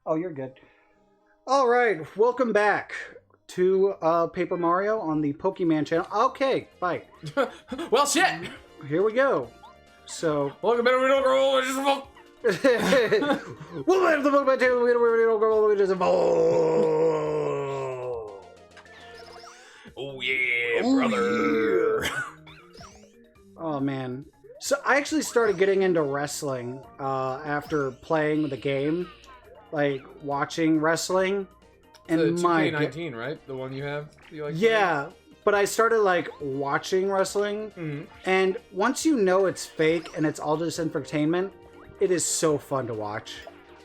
Oh, you're good. All right, welcome back to Paper Mario on the Pokemon channel. Okay, bye. Well, shit! Here we go. So... Welcome back to Middle Girl, which is a Welcome back to the Pokemon channel. Oh, yeah, brother. Yeah. Oh, man. So I actually started getting into wrestling after playing the game. Like, watching wrestling. And the 2K19, right? The one you have? You like yeah, but I started, like, watching wrestling. Mm-hmm. And once you know it's fake and it's all just entertainment, it is so fun to watch.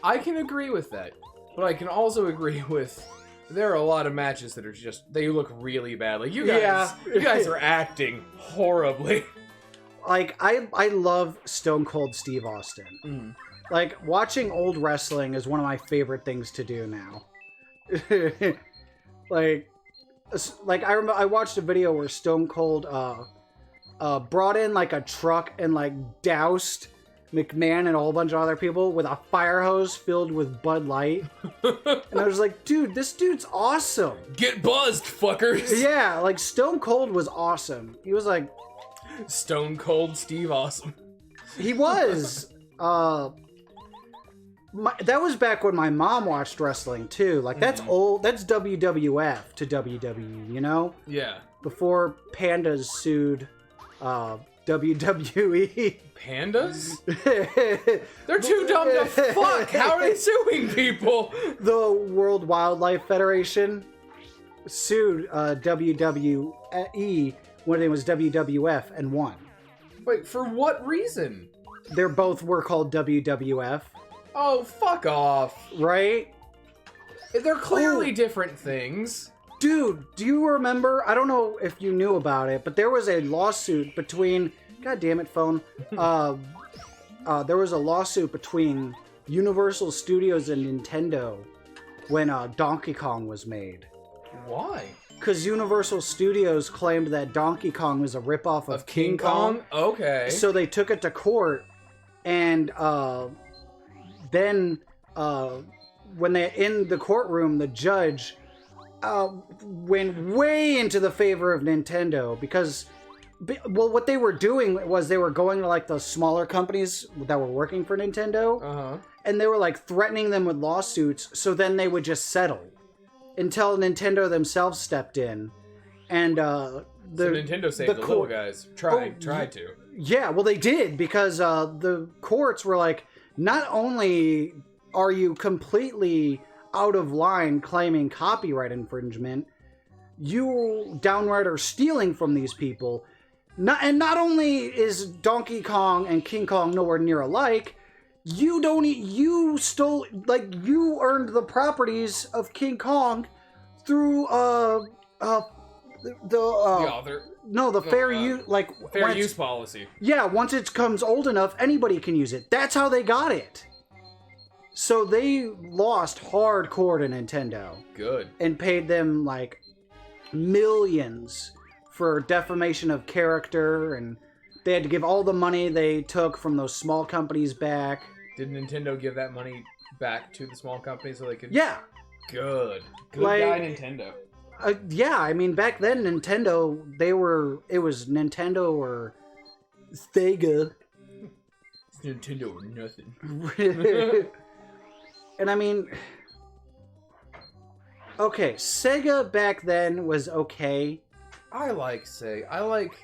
I can agree with that. But I can also agree with... There are a lot of matches that are just... They look really bad. Like, you guys are acting horribly. Like, I love Stone Cold Steve Austin. Mm. Like, watching old wrestling is one of my favorite things to do now. like I watched a video where Stone Cold brought in like a truck and like doused McMahon and a whole bunch of other people with a fire hose filled with Bud Light. And I was like, dude, this dude's awesome. Get buzzed, fuckers. Yeah, like Stone Cold was awesome. He was like Stone Cold Steve Awesome. He was. That was back when my mom watched wrestling too. Like that's old. That's WWF to WWE. You know? Yeah. Before Pandas sued WWE. Pandas? They're too dumb to fuck. How are they suing people? The World Wildlife Federation sued WWE when it was WWF and won. Wait, for what reason? They both were called WWF. Oh, fuck off. Right? They're clearly different things. Dude, do you remember? I don't know if you knew about it, but there was a lawsuit between... God damn it, phone. There was a lawsuit between Universal Studios and Nintendo when Donkey Kong was made. Why? Because Universal Studios claimed that Donkey Kong was a ripoff of King Kong. Okay. So they took it to court, and then when they in the courtroom, the judge went way into the favor of Nintendo because, well, what they were doing was they were going to like the smaller companies that were working for Nintendo, and they were like threatening them with lawsuits. So then they would just settle until Nintendo themselves stepped in, and so Nintendo saved the little guys. Tried to. Yeah, well, they did because the courts were like, not only are you completely out of line claiming copyright infringement, you downright are stealing from these people. Not only is Donkey Kong and King Kong nowhere near alike, you stole, like, you earned the properties of King Kong through fair use policy. Yeah, once it comes old enough, anybody can use it. That's how they got it. So they lost hardcore to Nintendo. Good. And paid them like millions for defamation of character, and they had to give all the money they took from those small companies back. Did Nintendo give that money back to the small companies so they could... Yeah. Good like, guy, Nintendo. Yeah, I mean, back then, Nintendo, it was Nintendo or Sega. Nintendo or nothing. And I mean, okay, Sega back then was okay. I like Sega. I like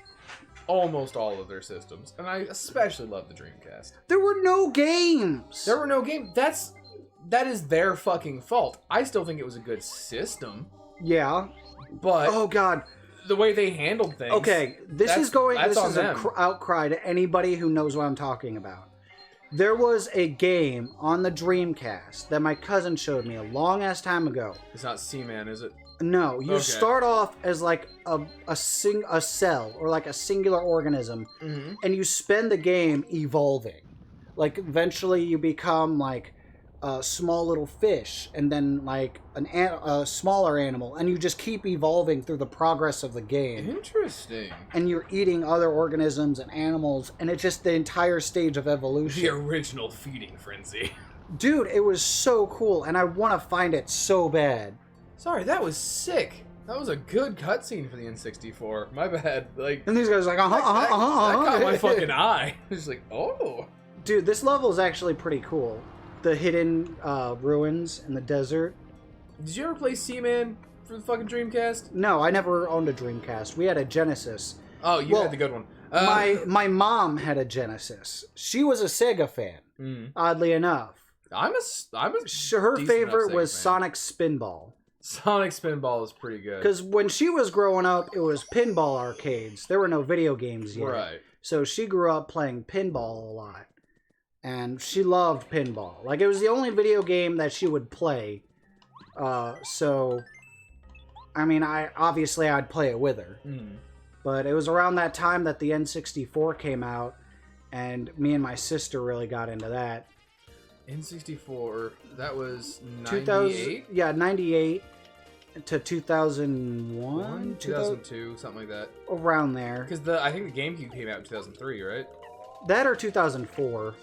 almost all of their systems, and I especially love the Dreamcast. There were no games. That is their fucking fault. I still think it was a good system. Yeah. But oh god, the way they handled things. Okay, this is an outcry to anybody who knows what I'm talking about. There was a game on the Dreamcast that my cousin showed me a long ass time ago. It's not Seaman, is it? No, you start off as like a cell or like a singular organism, and you spend the game evolving. Like eventually you become like a small little fish, and then like a smaller animal, and you just keep evolving through the progress of the game. Interesting. And you're eating other organisms and animals, and it's just the entire stage of evolution. The original feeding frenzy. Dude, it was so cool, and I want to find it so bad. Sorry, that was sick. That was a good cutscene for the N64. My bad. Like, and these guys are like, that caught my fucking eye. It's like, oh. Dude, this level is actually pretty cool. The hidden ruins in the desert. Did you ever play Seaman for the fucking Dreamcast? No, I never owned a Dreamcast. We had a Genesis. Oh, you had the good one. My mom had a Genesis. She was a Sega fan, oddly enough. Her favorite was Sonic Spinball. Sonic Spinball is pretty good. Because when she was growing up, it was pinball arcades. There were no video games yet. Right. So she grew up playing pinball a lot. And she loved pinball. Like, it was the only video game that she would play. So, I mean, I'd play it with her. But it was around that time that the N64 came out. And me and my sister really got into that. N64, that was 98? Yeah, 98 to 2001? 2002, something like that. Around there. Because I think the GameCube came out in 2003, right? That or 2004.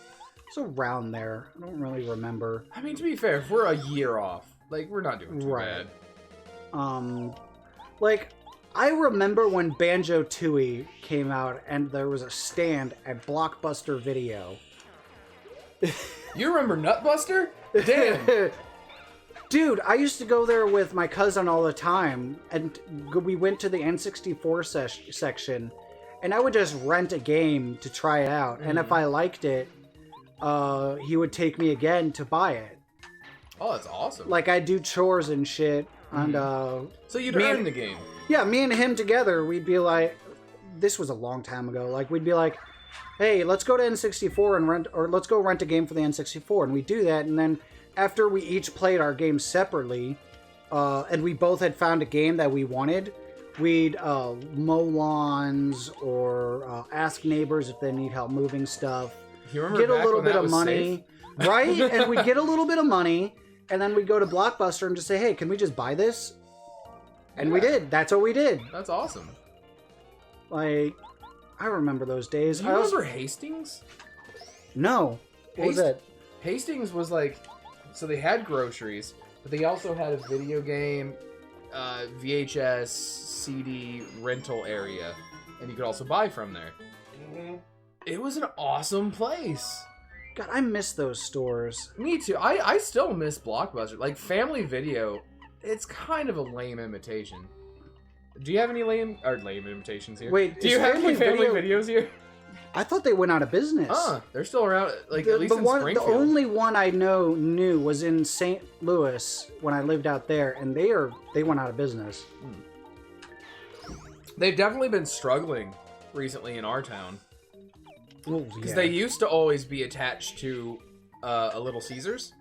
It's around there. I don't really remember. I mean, to be fair, if we're a year off, like, we're not doing too bad. Like, I remember when Banjo-Tooie came out and there was a stand at Blockbuster Video. You remember Nutbuster? Damn. Dude, I used to go there with my cousin all the time, and we went to the N64 section, and I would just rent a game to try it out, and if I liked it, he would take me again to buy it. Oh, that's awesome. Like, I'd do chores and shit, and so you'd earn the game. Yeah, me and him together, we'd be like, this was a long time ago, like, we'd be like, hey, let's go to N64 and let's go rent a game for the N64. And we do that, and then after we each played our games separately, and we both had found a game that we wanted, we'd mow lawns or ask neighbors if they need help moving stuff. You remember get a little bit of money, safe? Right? And we'd get a little bit of money, and then we'd go to Blockbuster and just say, hey, can we just buy this? And we did. That's what we did. That's awesome. Like, I remember those days. Do you remember Hastings? No. What was it? Hastings was like, so they had groceries, but they also had a video game, VHS, CD rental area, and you could also buy from there. It was an awesome place. God, I miss those stores. Me too. I still miss Blockbuster. Like, Family Video, it's kind of a lame imitation. Do you have any lame imitations here? Wait, do you have any family videos here? I thought they went out of business. They're still around, like, at least in Springfield. The only one I knew was in St. Louis when I lived out there, and they went out of business. They've definitely been struggling recently in our town. Because Yeah. they used to always be attached to a Little Caesars.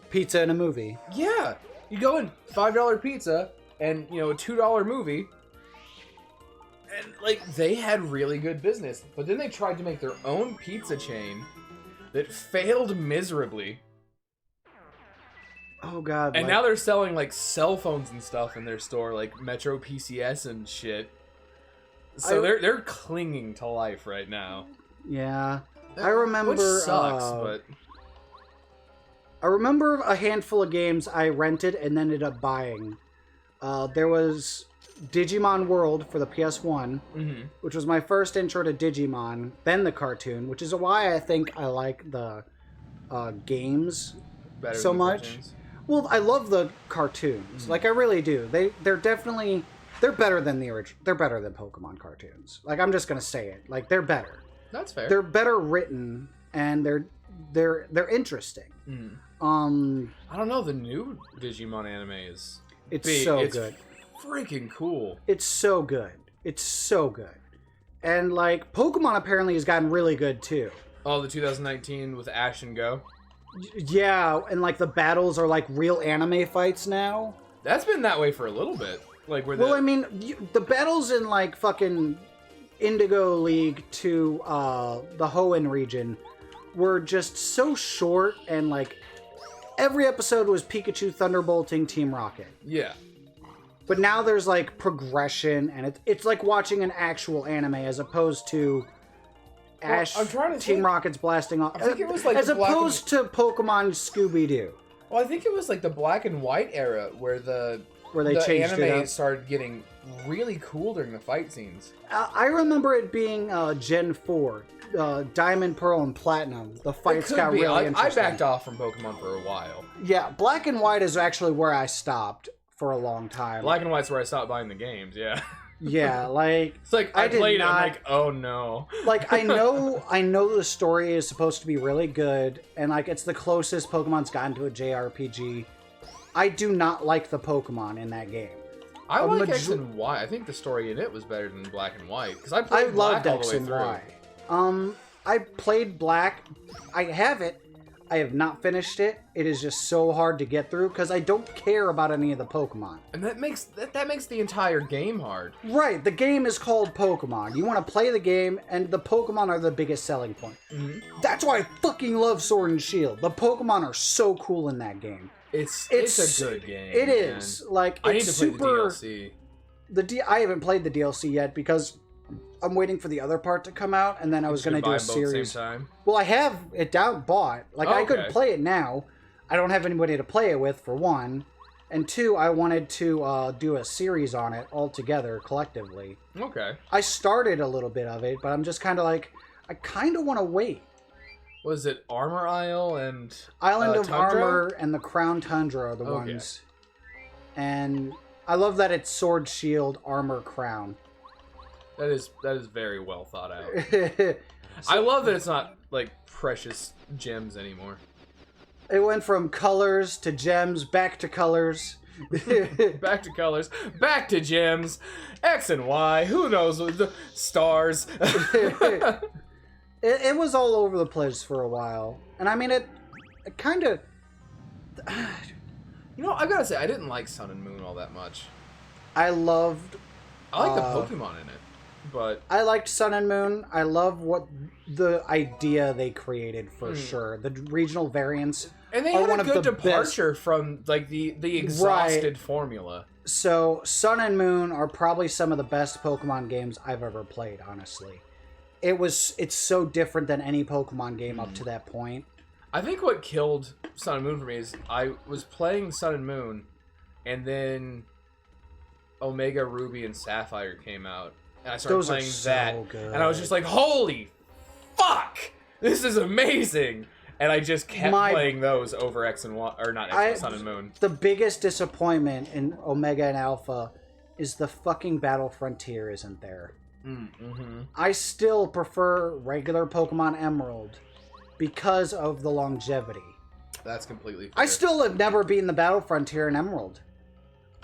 Pizza in a movie. Yeah. You go in, $5 pizza, and, you know, a $2 movie. And, like, they had really good business. But then they tried to make their own pizza chain that failed miserably. Oh, God. And now they're selling, like, cell phones and stuff in their store, like Metro PCS and shit. So they're clinging to life right now. Yeah. I remember... Which sucks, but... I remember a handful of games I rented and then ended up buying. There was Digimon World for the PS1, which was my first intro to Digimon, then the cartoon, which is why I think I like the games Better so much. Cartoons. Well, I love the cartoons. Like, I really do. They're definitely... They're better than the original. They're better than Pokemon cartoons. Like, I'm just gonna say it. Like, they're better. That's fair. They're better written, and they're interesting. I don't know. The new Digimon anime is it's so good. Freaking cool. It's so good. It's so good. And like Pokemon apparently has gotten really good too. Oh, the 2019 with Ash and Go. Yeah, and like the battles are like real anime fights now. That's been that way for a little bit. Like where I mean, the battles in like fucking Indigo League to the Hoenn region were just so short, and like every episode was Pikachu thunderbolting Team Rocket. Yeah. But now there's like progression, and it's like watching an actual anime as opposed to Ash, I'm trying to Team think. Rocket's blasting off. I think it was like as the black opposed to Pokemon Scooby-Doo, Well, I think it was like the black and white era where they the changed it anime up. started getting really cool during the fight scenes. I remember it being Gen 4, Diamond, Pearl, and Platinum. The fights got really I interesting. backed off from Pokemon for a while. Yeah, Black and White is actually where I stopped for a long time. Black and White's where I stopped buying the games. Yeah. Yeah, like It's like I I did played it. not- I'm like, oh no. like I know the story is supposed to be really good, and like it's the closest Pokemon's gotten to a JRPG. I do not like the Pokemon in that game. I like X and Y. I think the story in it was better than Black and White because I I played loved Black all X the way and through. Y. I played Black. I have it. I have not finished it. It is just so hard to get through because I don't care about any of the Pokemon. And that makes the entire game hard. Right, the game is called Pokemon. You want to play the game, and the Pokemon are the biggest selling point. Mm-hmm. That's why I fucking love Sword and Shield. The Pokemon are so cool in that game. It's a good game. It is. Like, I need it's to play super... the DLC. I haven't played the DLC yet because I'm waiting for the other part to come out, and then I was going to do a series. Same time? Well, I have it bought. Like, I could Okay. play it now. I don't have anybody to play it with, for one. And two, I wanted to do a series on it all together, collectively. Okay. I started a little bit of it, but I'm just kind of like, I kind of want to wait. Was it Armor Isle and Island of Tundra? Armor and the Crown Tundra are the Okay. ones. And I love that it's Sword, Shield, Armor, Crown. That is very well thought out. I love that it's not like precious gems anymore. It went from colors to gems, back to colors. Back to colors, back to gems, X and Y. Who knows? The stars. It was all over the place for a while. And I mean, it kind of... You know, I gotta say, I didn't like Sun and Moon all that much. I loved... I like the Pokemon in it, but I liked Sun and Moon. I love what the idea they created, for sure. The regional variants and they are had one a of good the departure from like the exhausted formula. So, Sun and Moon are probably some of the best Pokemon games I've ever played, honestly. It's so different than any Pokemon game up to that point. I think what killed Sun and Moon for me is I was playing Sun and Moon, and then Omega Ruby and Sapphire came out, and I started Those are playing so that, good. and I was just like, "Holy fuck, this is amazing!" And I just kept playing those over X and Y, or not X, Sun and Moon. The biggest disappointment in Omega and Alpha is the fucking Battle Frontier isn't there. Mm-hmm. I still prefer regular Pokemon Emerald because of the longevity. That's completely fair. I still have never beaten the Battle Frontier in Emerald.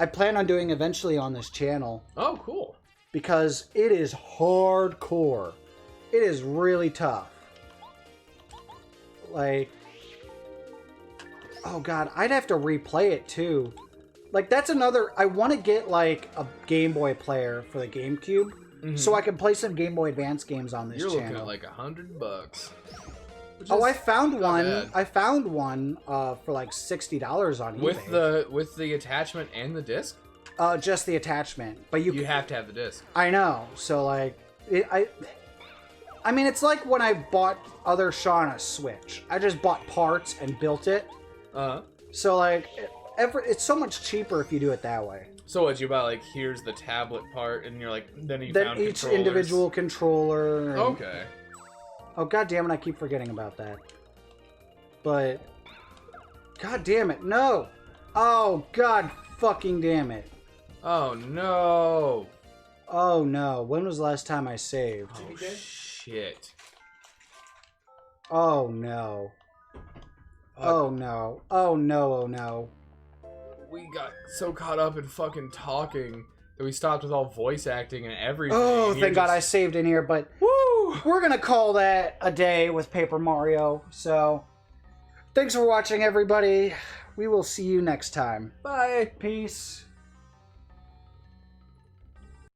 I plan on doing eventually on this channel Oh, cool. because it is hardcore. It is really tough. Like, oh god, I'd have to replay it too. Like, that's another... I want to get, like, a Game Boy player for the GameCube so I can play some Game Boy Advance games on this You're channel. looking at like $100. Oh, I found one. bad. I found one for like $60 on eBay. With the attachment and the disc. Just the attachment, but You have to have the disc. I know. So like, I mean, it's like when I bought Other Shaw on a Switch. I just bought parts and built it. So like, it's so much cheaper if you do it that way. So what you buy? Like, here's the tablet part, and you're like, then found Each controllers. individual controller. And, Okay. oh god damn it! I keep forgetting about that. But, god damn it, no! Oh god fucking damn it! Oh no. Oh no! When was the last time I saved? Oh shit. Oh no! Oh no! Oh no! Oh no! We got so caught up in fucking talking that we stopped with all voice acting and everything. Oh, and thank God I saved in here, but Woo! we're gonna call that a day with Paper Mario. So, thanks for watching, everybody. We will see you next time. Bye. Peace.